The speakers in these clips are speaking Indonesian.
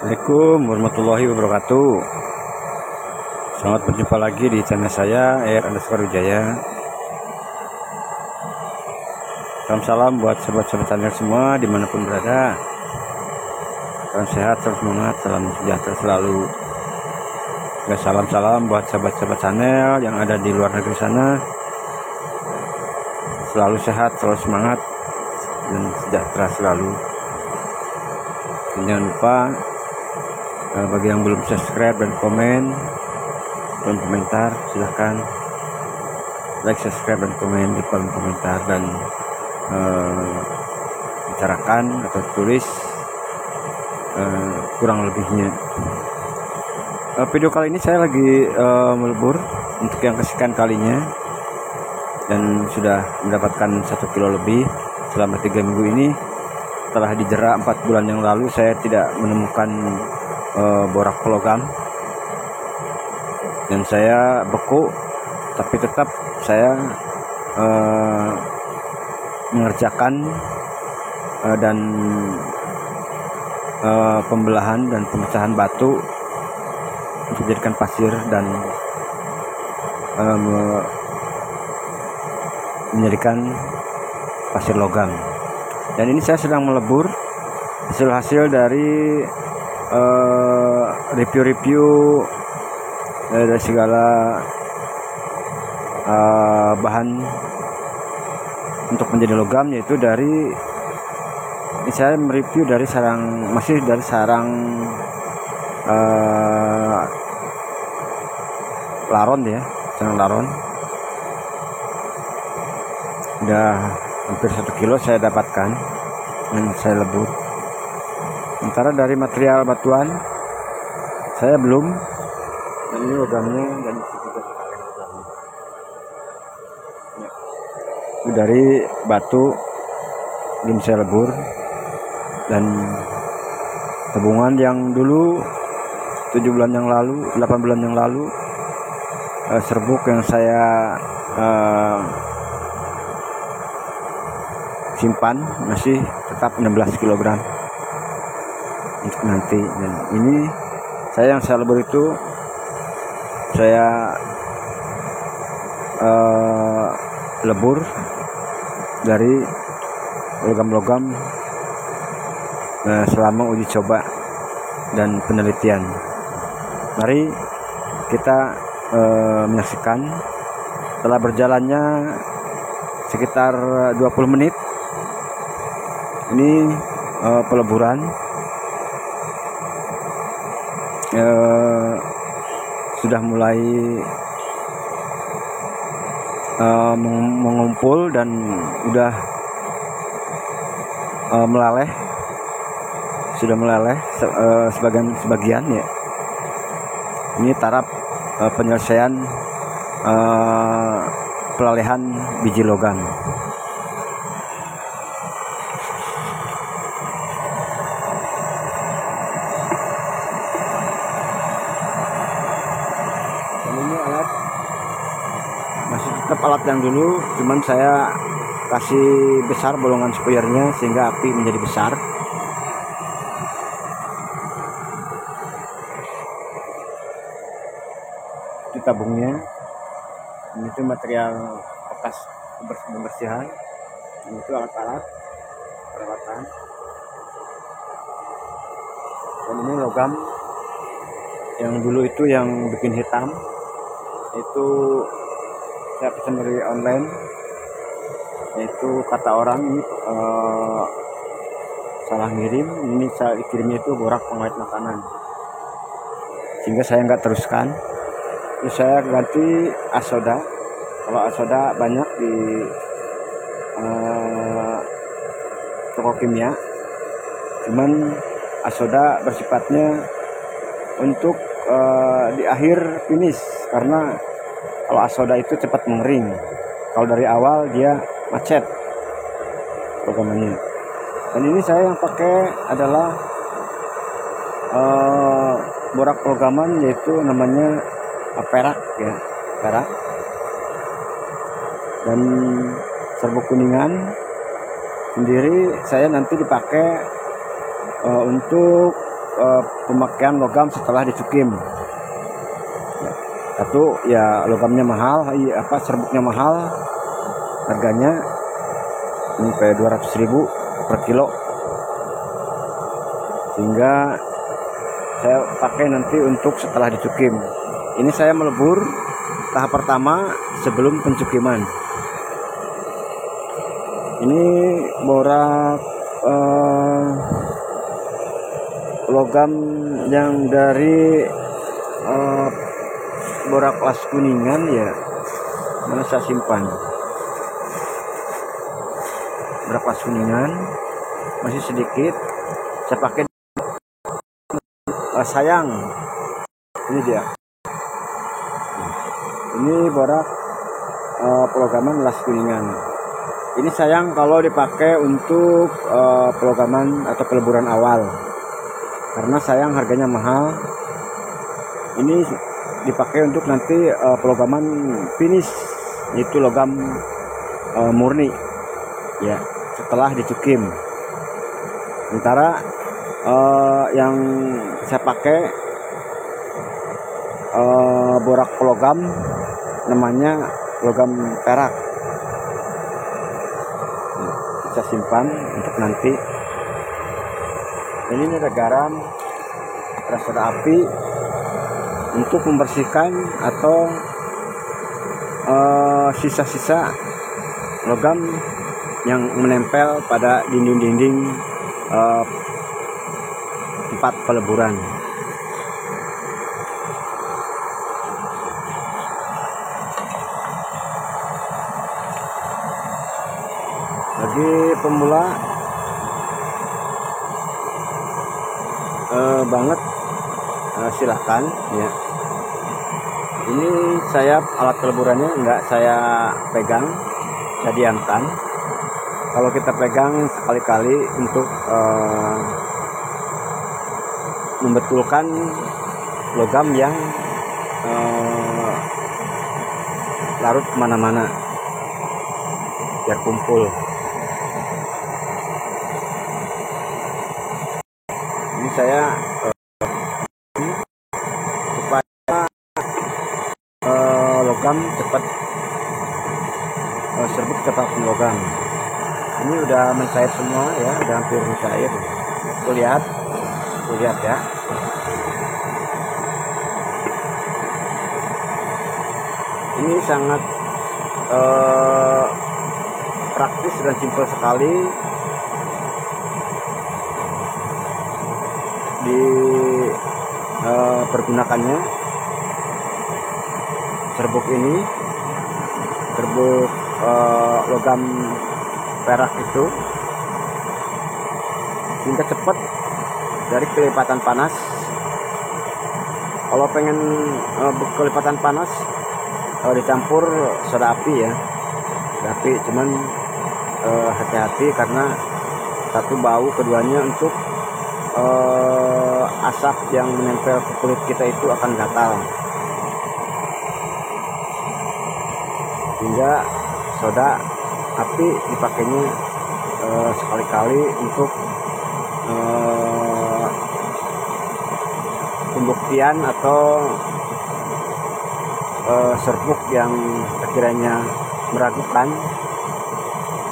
Assalamualaikum warahmatullahi wabarakatuh. Selamat berjumpa lagi di channel saya R_Wijaya. Salam buat sobat-sobat channel semua dimanapun berada. Salam sehat, salam semangat, salam sejahtera selalu. Ya, salam buat sobat-sobat channel yang ada di luar negeri sana. Selalu sehat, selalu semangat, dan sejahtera selalu. Dan jangan lupa bagi yang belum subscribe dan komen dan komentar, silahkan like, subscribe dan komen di kolom komentar, dan bicarakan atau tulis kurang lebihnya. Video kali ini saya lagi melebur untuk yang kesekian kalinya dan sudah mendapatkan 1 kilo lebih selama 3 minggu ini. Setelah dijera 4 bulan yang lalu, saya tidak menemukan borak logam dan saya beku, tapi tetap saya mengerjakan dan pembelahan dan pemecahan batu untuk dijadikan pasir dan menjadikan pasir logam. Dan ini saya sedang melebur hasil dari review dari segala bahan untuk menjadi logam, yaitu dari ini saya mereview dari sarang laron ya, sarang laron. Udah hampir 1 kilo saya dapatkan dan saya lebur. Sementara dari material batuan saya belum, dan ini logamnya, dan itu dari batu belum saya lebur. Dan tabungan yang dulu 7 bulan yang lalu, 8 bulan yang lalu, serbuk yang saya simpan masih tetap 16 kg untuk nanti. Dan ini yang saya lebur itu saya lebur dari logam-logam selama uji coba dan penelitian. Mari kita menyaksikan setelah berjalannya sekitar 20 menit ini peleburan. Sudah mulai mengumpul dan udah meleleh, sudah meleleh sebagian ya. Ini taraf penyelesaian pelelehan biji logam. Ini alat masih tetap alat yang dulu, cuman saya kasih besar bolongan spoilernya sehingga api menjadi besar. Itu tabungnya, ini itu material bekas pembersihan, ini itu alat-alat perawatan, dan ini logam yang dulu itu yang bikin hitam. Itu saya pesan dari online, yaitu kata orang ini salah ngirim. Ini saya kirimnya itu borak pengawet makanan, sehingga saya nggak teruskan. Terus saya ganti asoda. Kalau asoda banyak di toko kimia, cuman asoda bersifatnya untuk di akhir finish, karena kalau asoda itu cepat mengering. Kalau dari awal dia macet programnya. Dan ini saya yang pakai adalah borak logaman, yaitu namanya perak ya, perak. Dan serbuk kuningan sendiri saya nanti dipakai untuk pemakaian logam setelah dicukim. Satu ya logamnya mahal, serbuknya mahal, harganya sampai 200.000 per kilo, sehingga saya pakai nanti untuk setelah dicukim. Ini saya melebur tahap pertama sebelum pencukiman. Ini borak logam yang dari borak Las Kuningan ya, mana saya simpan. Borak Las Kuningan masih sedikit, saya pakai sayang. Ini dia, ini borak pelogaman Las Kuningan. Ini sayang kalau dipakai untuk pelogaman atau peleburan awal, karena sayang harganya mahal. Ini dipakai untuk nanti pelogaman finish, itu logam murni ya, setelah dicukim. Sementara yang saya pakai borak pelogam namanya logam perak. Saya simpan untuk nanti. Ini ada garam, ada soda api untuk membersihkan atau sisa-sisa logam yang menempel pada dinding-dinding tempat peleburan. Bagi pemula banget, silahkan ya. Ini saya alat peleburannya enggak saya pegang, saya diamkan. Kalau kita pegang sekali-kali untuk membetulkan logam yang larut kemana-mana biar kumpul. Ini saya supaya logam cepat serbuk cepat logam. Ini udah mencair semua ya, udah hampir mencair. Tuh lihat ya. Ini sangat praktis dan simpel sekali pergunakannya. Serbuk ini, serbuk logam perak itu, hingga cepat dari kelipatan panas. Kalau pengen kelipatan panas dicampur soda api ya, tapi cuman hati-hati karena satu bau, keduanya untuk asap yang menempel ke kulit kita itu akan gatal, hingga soda api dipakainya sekali-kali untuk pembuktian atau serbuk yang sekiranya meragukan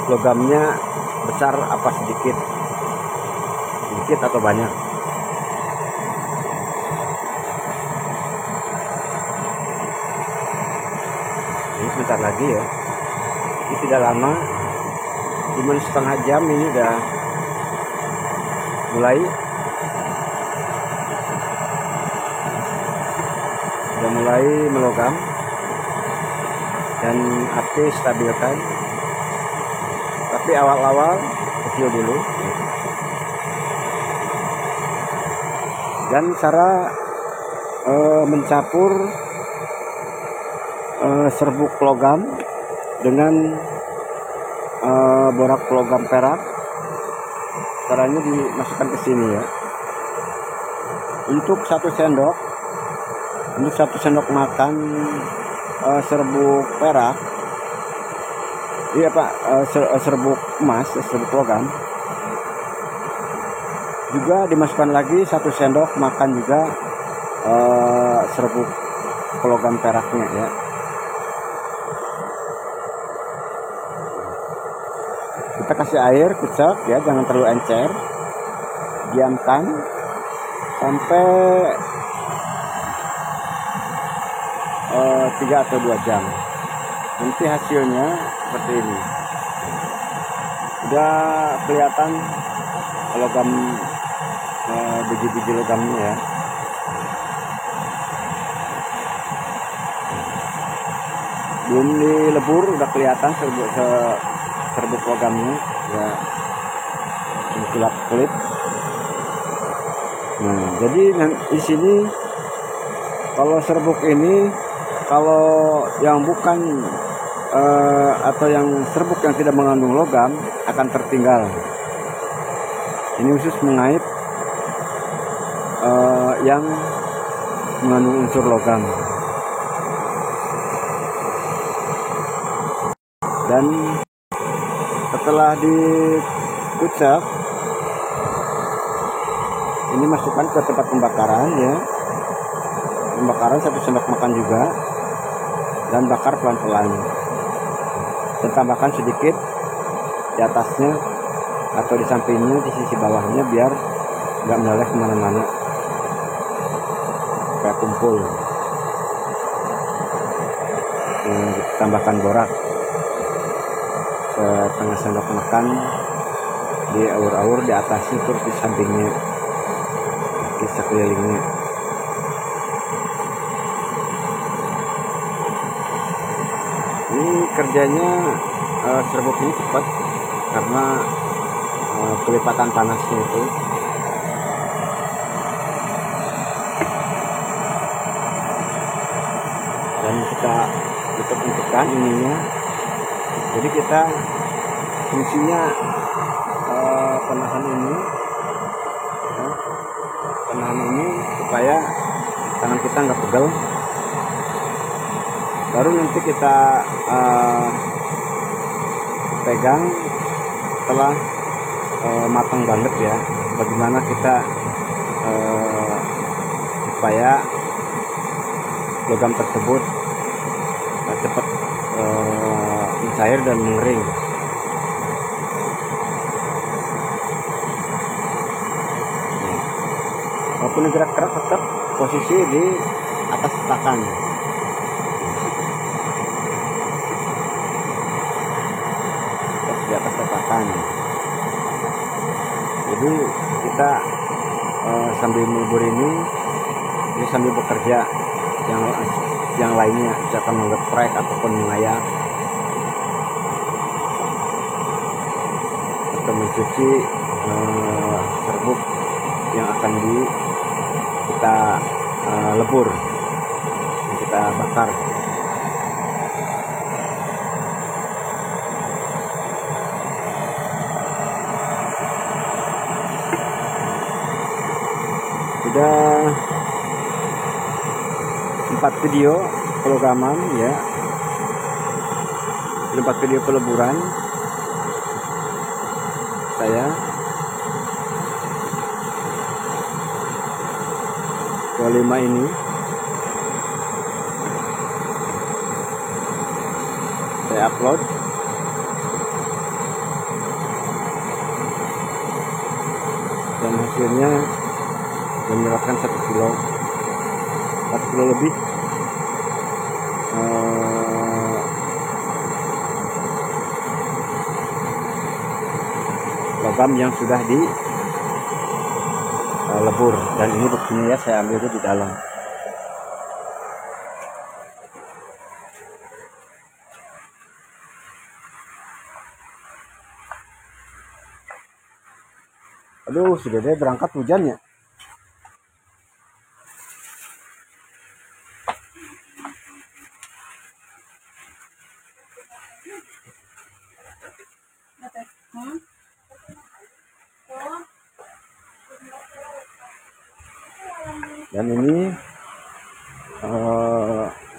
logamnya besar apa sedikit atau banyak. Ini sebentar lagi ya, ini tidak lama, cuma setengah jam ini udah mulai melogam, dan api stabilkan, tapi awal-awal kecil dulu. Dan cara mencampur serbuk logam dengan borak logam perak, caranya dimasukkan ke sini ya. Untuk satu sendok makan serbuk perak, iya Pak, serbuk emas, serbuk logam, juga dimasukkan lagi 1 sendok makan juga serbuk logam peraknya ya. Kita kasih air kucek ya, jangan terlalu encer. Diamkan sampai 3 atau 2 jam. Nanti hasilnya seperti ini. Udah kelihatan logam, biji-biji logamnya ya. Belum dilebur udah kelihatan serbuk logamnya ya, kelap-kelip. Nah, jadi di sini kalau serbuk ini, kalau yang bukan atau yang serbuk yang tidak mengandung logam akan tertinggal. Ini khusus mengait yang mengandung unsur logam. Dan setelah dikucek, ini masukkan ke tempat pembakaran ya. Pembakaran 1 sendok makan juga, dan bakar pelan-pelan. Dan tambahkan sedikit di atasnya atau di sampingnya, di sisi bawahnya, biar nggak meleleh kemana-mana, kayak kumpul. Tambahkan borak setengah sendok makan di aur-aur di atasnya, terus di sampingnya, di sekelilingnya. Ini kerjanya serbuk ini cepat karena kelipatan panasnya itu. Dan kita tutup-tutupkan ininya. Jadi kita fungsinya penahan ini, ya, penahan ini supaya tangan kita nggak pegel. Baru nanti kita pegang setelah matang banget ya. Bagaimana kita supaya logam tersebut cepat mencair dan mengering. Walaupun gerak-gerak, tetap posisi di atas tatakan. Di atas tatakan. Jadi kita sambil melebur ini sambil bekerja yang lainnya, misalkan menggeprek ataupun mengayak atau mencuci serbuk yang akan kita lebur, kita bakar. Sudah 4 video pelogaman ya, 4 video peleburan saya. Kelima ini saya upload. Dan hasilnya menyerapkan 1 kilo lebih logam yang sudah dilebur. Dan ini buktinya ya, saya ambil itu di dalam. Aduh, sudah deh berangkat hujannya. Dan ini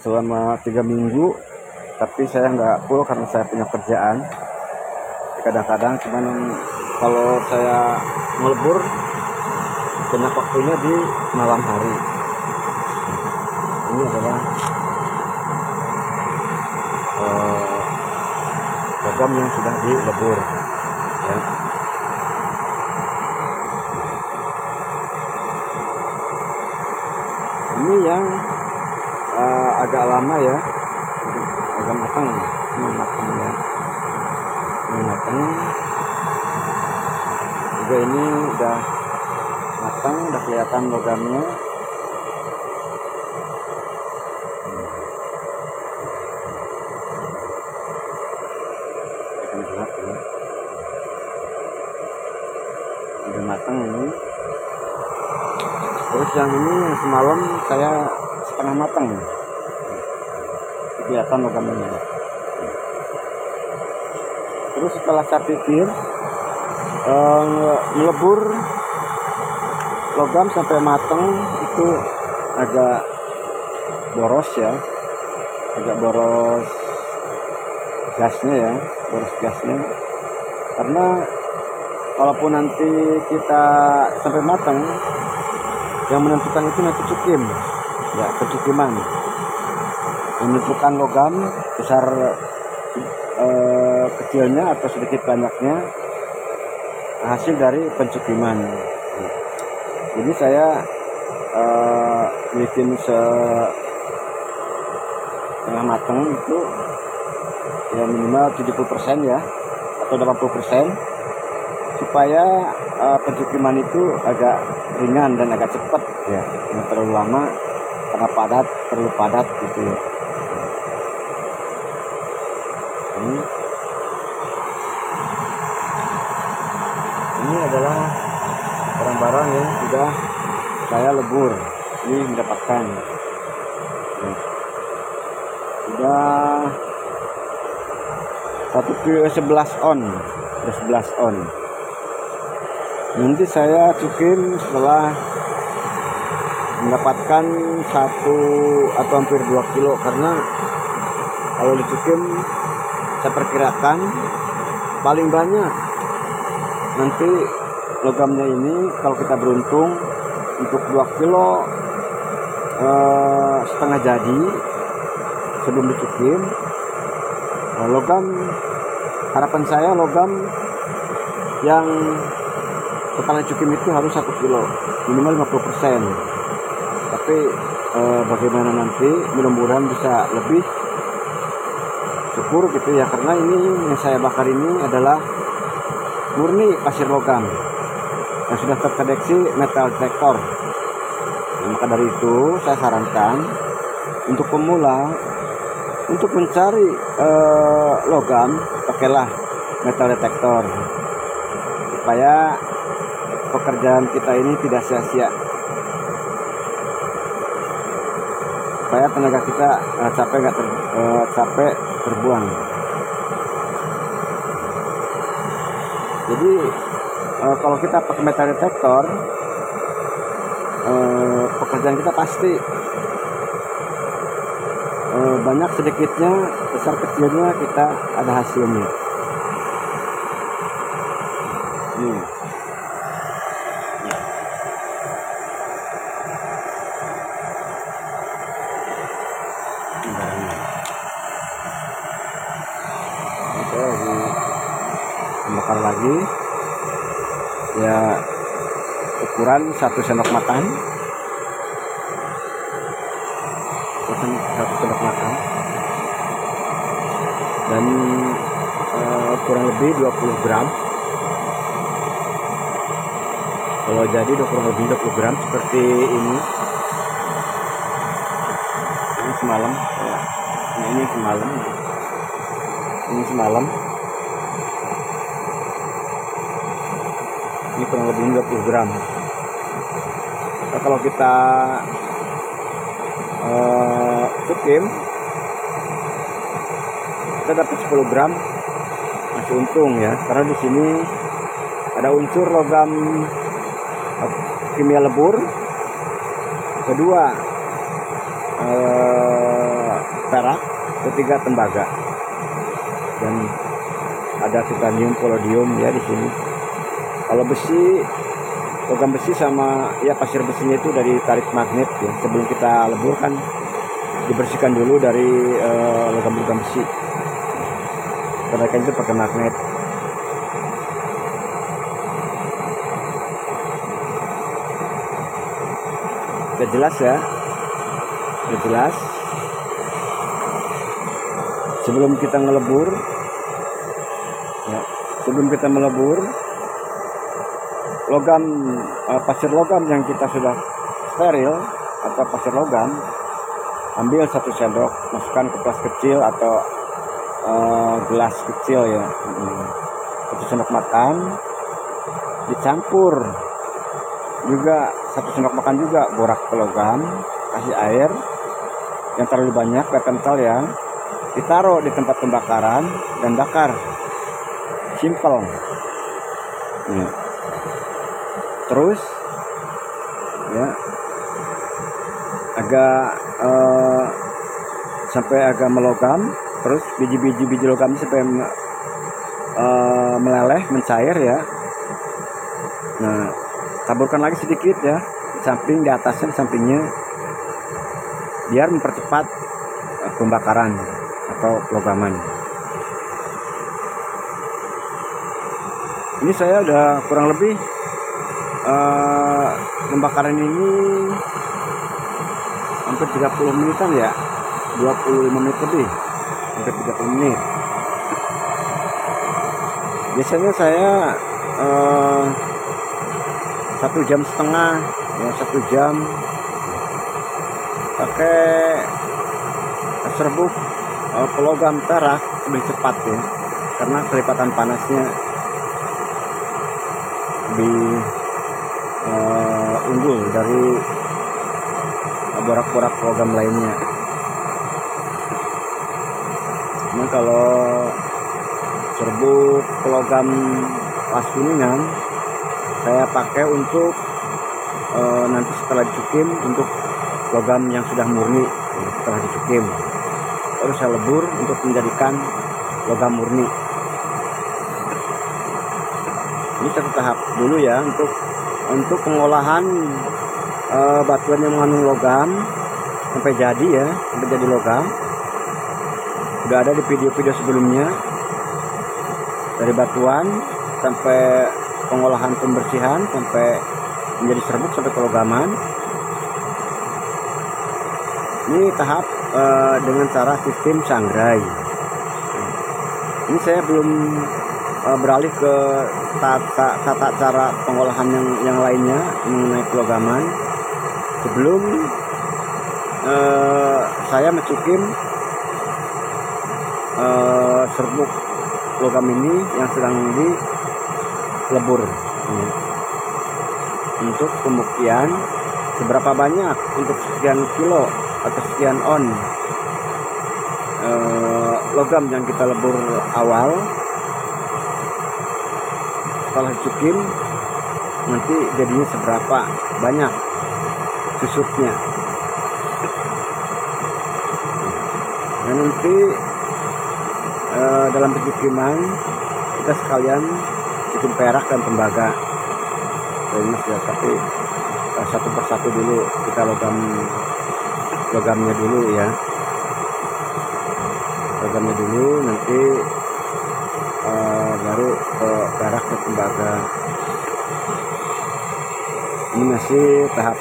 selama 3 minggu, tapi saya nggak full karena saya punya kerjaan. Kadang-kadang cuman kalau saya melebur Tengah waktunya di malam hari. Ini adalah logam yang sudah dilebur ya. Ini yang agak lama ya, agak matang, ini matang ya, ini matang juga, ini udah matang, udah kelihatan logamnya. Udah matang ini. Terus yang ini yang semalam saya setengah matang, kelihatan logamnya. Terus setelah saya pikir melebur logam sampai matang itu agak boros ya, agak boros gasnya ya, boros gasnya. Karena walaupun nanti kita sampai matang, yang menentukan itu nanti cukim ya, pencukiman menentukan logam besar kecilnya atau sedikit banyaknya hasil dari pencukiman. Jadi saya bikin setengah matang itu ya minimal 70% ya, atau 80%, supaya pencukiman itu agak ringan dan agak cepat ya, nggak terlalu lama karena padat, terlalu padat gitu ya. Ini adalah barang-barang yang sudah saya lebur, ini mendapatkan ya. Sudah 1 kilo 11 on, sudah 11 on. Nanti saya cukim setelah mendapatkan 1 atau hampir 2 kilo, karena kalau dicukim saya perkirakan paling banyak nanti logamnya ini kalau kita beruntung untuk 2 kilo setengah jadi sebelum dicukim. Logam, harapan saya logam yang setelah cukim itu harus 1 kilo, minimal 50%. Tapi bagaimana nanti, mudah-mudahan bisa lebih, syukur gitu ya, karena ini yang saya bakar ini adalah murni pasir logam yang sudah terdeteksi metal detektor. Maka dari itu saya sarankan untuk pemula, untuk mencari logam, pakailah metal detektor supaya pekerjaan kita ini tidak sia-sia, supaya tenaga kita capek terbuang. Jadi kalau kita pakai metal detektor, pekerjaan kita pasti banyak sedikitnya, besar kecilnya kita ada hasilnya. Nih. Saya lagi membakar lagi ya, ukuran 1 sendok makan, 1 sendok makan, dan kurang lebih 20 gram. Kalau jadi kurang lebih 20 gram seperti ini. Ini semalam ya. Ini semalam. Ini semalam. Ini kurang lebih 20 gram. Nah, kalau kita cukim, kita dapat 10 gram, masih untung ya, karena di sini ada unsur logam kimia lebur, kedua perak, ketiga tembaga, dan ada titanium, palladium ya di sini. Kalau besi logam besi sama ya pasir besinya itu dari tarik magnet ya. Sebelum kita lebur kan dibersihkan dulu dari logam-logam besi. Penaikan itu pakai magnet. Udah jelas ya, udah jelas. Sebelum kita ngelebur, ya, sebelum kita melebur, logam pasir logam yang kita sudah steril atau pasir logam, ambil 1 sendok, masukkan ke gelas kecil atau gelas kecil ya, 1 sendok makan, dicampur juga 1 sendok makan juga borak ke logam, kasih air yang terlalu banyak biar kental ya, ditaruh di tempat pembakaran dan bakar, simple ya. Terus ya agak sampai agak melogam, terus biji logam sampai meleleh, mencair ya. Nah, taburkan lagi sedikit ya, di samping, di atasnya, di sampingnya, biar mempercepat pembakaran atau logaman. Ini saya udah kurang lebih pembakaran ini hampir 30 menitan ya, 25 menit lebih, hampir 30 menit. Biasanya saya 1,5 jam ya, 1 jam pakai serbuk pelogam perak lebih cepat ya, karena kelipatan panasnya lebih unggul dari borak-borak logam lainnya. Nah, kalau serbuk pelogam kelas kuningan saya pakai untuk nanti setelah dicukim, untuk logam yang sudah murni setelah dicukim, terus saya lebur untuk menjadikan logam murni. Ini satu tahap dulu ya, untuk pengolahan batuan yang mengandung logam sampai jadi ya, sampai jadi logam. Udah ada di video-video sebelumnya, dari batuan sampai pengolahan pembersihan sampai menjadi serbuk sampai ke logaman. Ini tahap dengan cara sistem sangrai. Ini saya belum beralih ke tata cara pengolahan yang lainnya mengenai pelogaman. Sebelum saya mencukim serbuk logam ini yang sedang dilebur, untuk pembuktian seberapa banyak untuk sekian kilo atau sekian on logam yang kita lebur awal. Setelah dicukim nanti jadinya seberapa banyak susutnya. Dan nanti dalam pencukiman kita sekalian cukim perak dan tembaga. Ini ya, tapi satu persatu dulu kita logamnya dulu ya, logamnya dulu, nanti baru ke perak dan tembaga. Ini masih tahap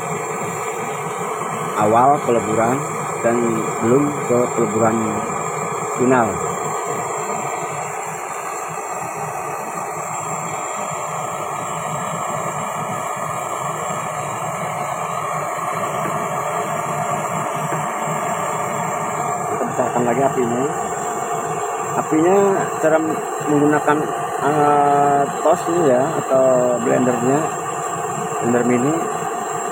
awal peleburan dan belum ke peleburan final. Kita besarkan lagi apinya cara menggunakan tos ini ya, atau blender mini.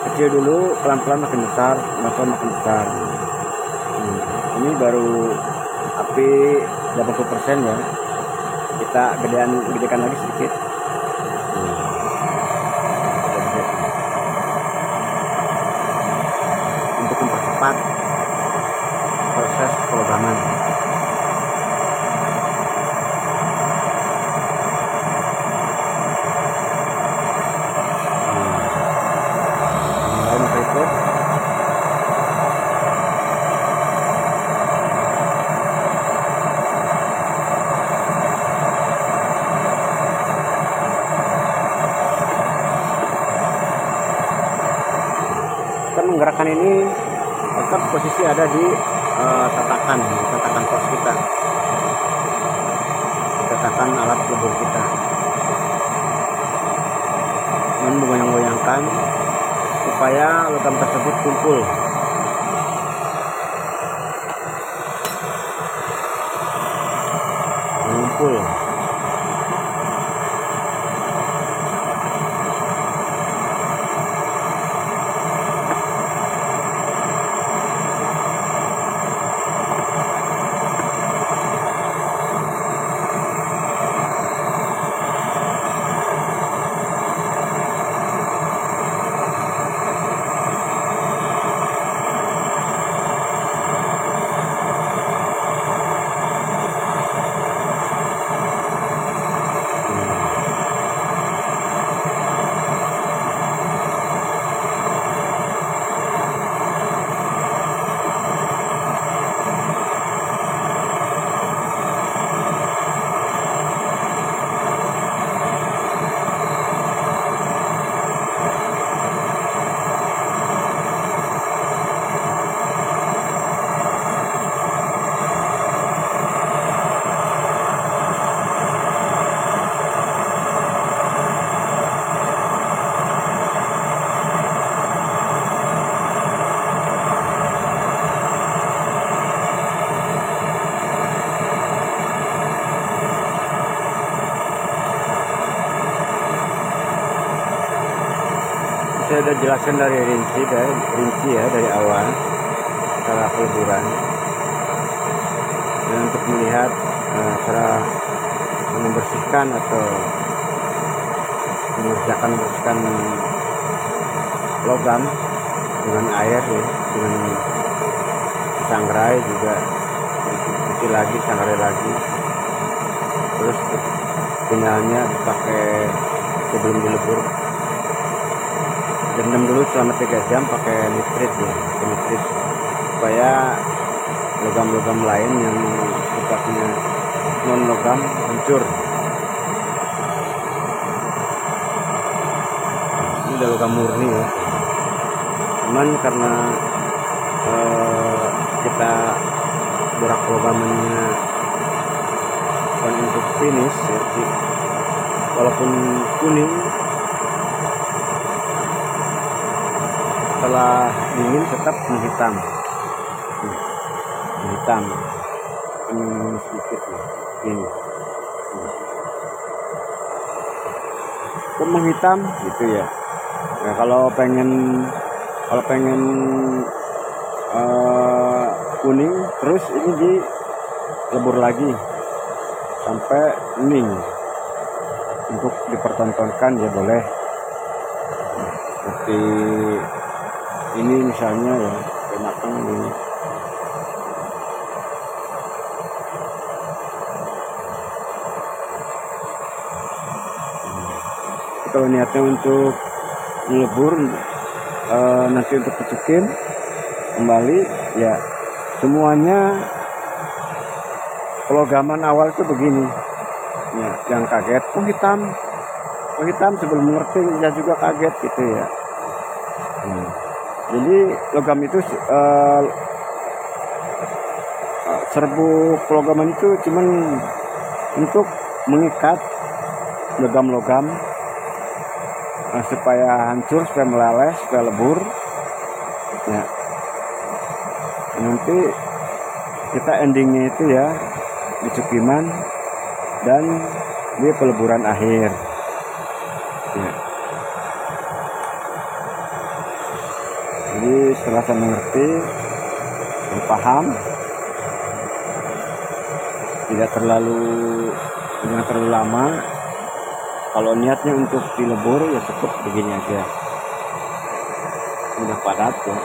Kecil dulu, pelan-pelan makin besar, makin besar. Ini baru api 80% ya, kita gedekan lagi sedikit. Untuk mempercepat proses pelogaman. kita menggerakkan ini tetap posisi ada di tatakan pos kita, tatakan alat lebur kita, dan menggoyang-goyangkan supaya logam tersebut kumpul. Mengumpul. Saya sudah jelaskan dari rinci ya dari awal cara peleburan, dan untuk melihat cara membersihkan atau membersihkan logam dengan air ya, dengan sangrai juga cuci lagi, sangrai lagi, terus finalnya dipakai sebelum dilebur. Rendam dulu selama 3 jam pakai nitrit ya, nitrit supaya logam-logam lain yang sifatnya non logam hancur. Ini udah logam murni ya, cuman karena kita borak logamannya bukan untuk finish ya, walaupun kuning, setelah dingin tetap menghitam, ini sedikit ya, ini menghitam gitu ya. Nah, kalau pengen kuning terus ini dilebur lagi sampai bening untuk dipertontonkan ya boleh. Seperti ini misalnya ya, matang ini. Kalau niatnya untuk melebur, nanti untuk kecukin kembali ya, semuanya pelogaman awal itu begini ya, yang kaget hitam sebelum mengerti ya juga kaget gitu ya. Jadi logam itu serbuk pelogaman itu cuman untuk mengikat logam-logam supaya hancur, supaya meleleh, supaya lebur ya. Nanti kita endingnya itu ya di cukiman dan di peleburan akhir ya. Jadi setelah saya mengerti dan paham, tidak terlalu lama. Kalau niatnya untuk dilebur ya cukup begini aja, udah padat ya,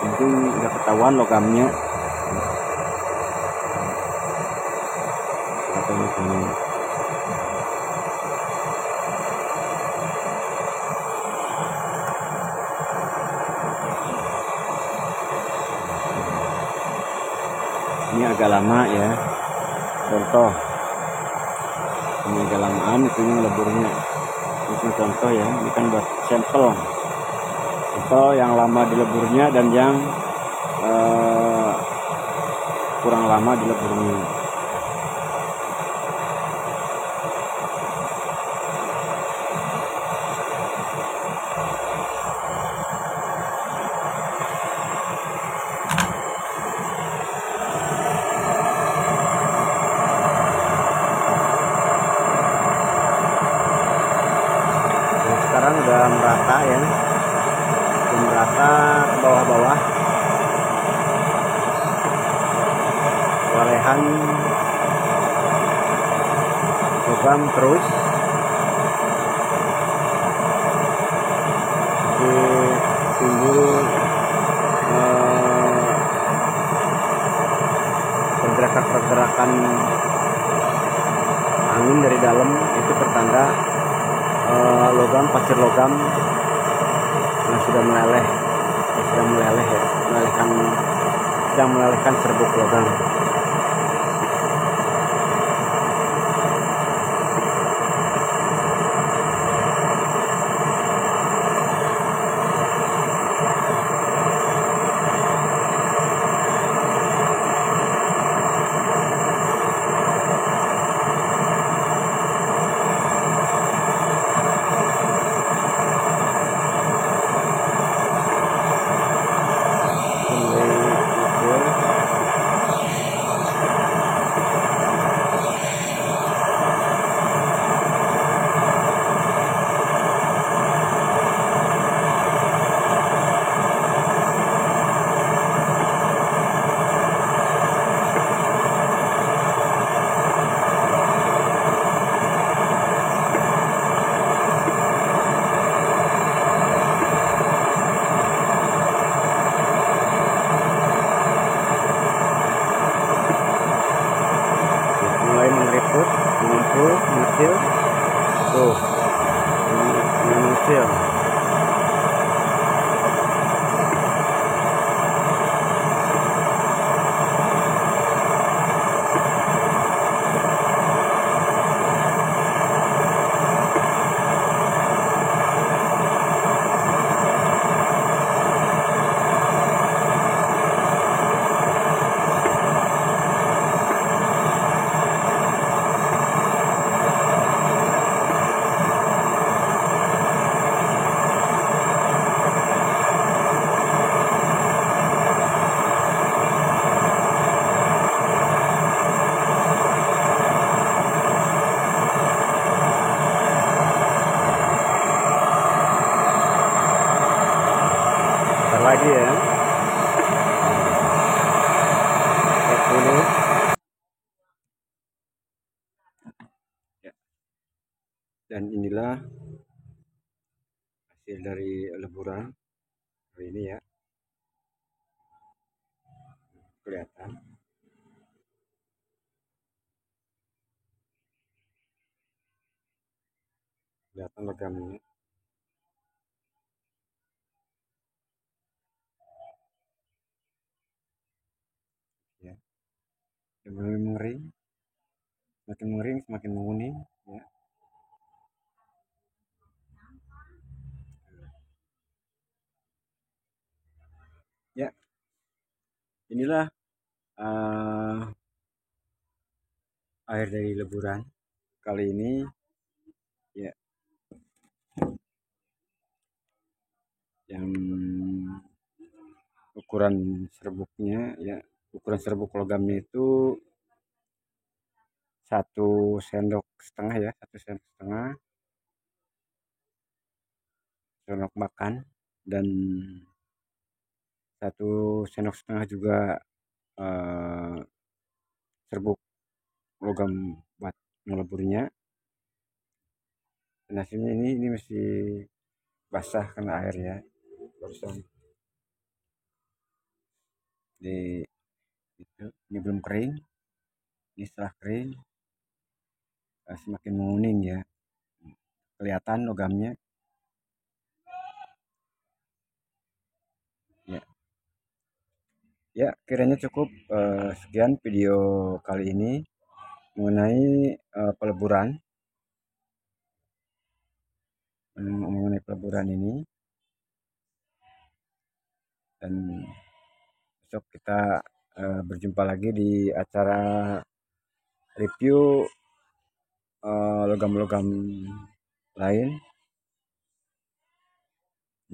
penting udah ketahuan logamnya. Ini agak lama ya, contoh ini agak lamaan itu leburnya. Ini contoh ya, ini kan buat sampel atau yang lama di leburnya dan yang kurang lama di leburnya. Sekarang udah merata ya, udah merata ke bawah-bawah, walehan logam terus di timbul pergerakan angin dari dalam, itu pertanda logam, pasir logam yang sudah meleleh, sedang melelehkan serbuk logam. Mengumpul, mengecil, tuh, mengecil. Lagi ya, 40 ya. Dan inilah hasil dari leburan hari ini ya, kelihatan logamnya ya. Mulai mengering, semakin mengering semakin menguning ya. Ya, inilah air dari leburan kali ini ya, yang ukuran serbuknya ya, ukuran serbuk logamnya itu 1,5 sendok ya, 1,5 sendok makan, dan 1,5 sendok juga serbuk logam buat ngeleburnya. Dan hasilnya ini masih basah kena air ya, barusan di itu. Ini belum kering, ini setelah kering semakin menguning ya, kelihatan logamnya ya. Ya, kiranya cukup sekian video kali ini mengenai peleburan, ini. dan besok kita berjumpa lagi di acara review logam-logam lain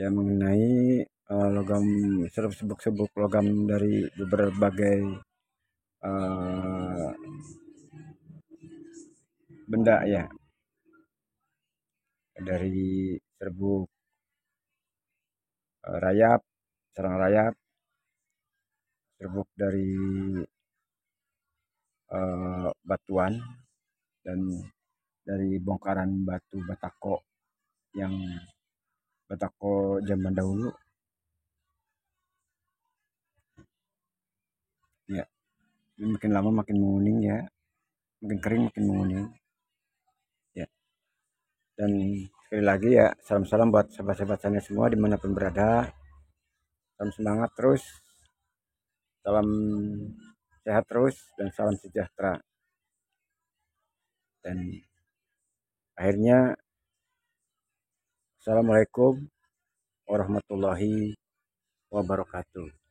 yang mengenai logam sebuk-sebuk logam dari berbagai benda ya, dari serbuk rayap, sarang rayap, serbuk dari batuan, dan dari bongkaran batu batako yang batako zaman dahulu ya. Ini makin lama makin menguning ya, makin kering makin menguning ya. Dan sekali lagi ya, salam-salam buat sahabat-sahabat saya semua dimanapun berada. Salam semangat terus, salam sehat terus, dan salam sejahtera. Dan akhirnya, assalamualaikum warahmatullahi wabarakatuh.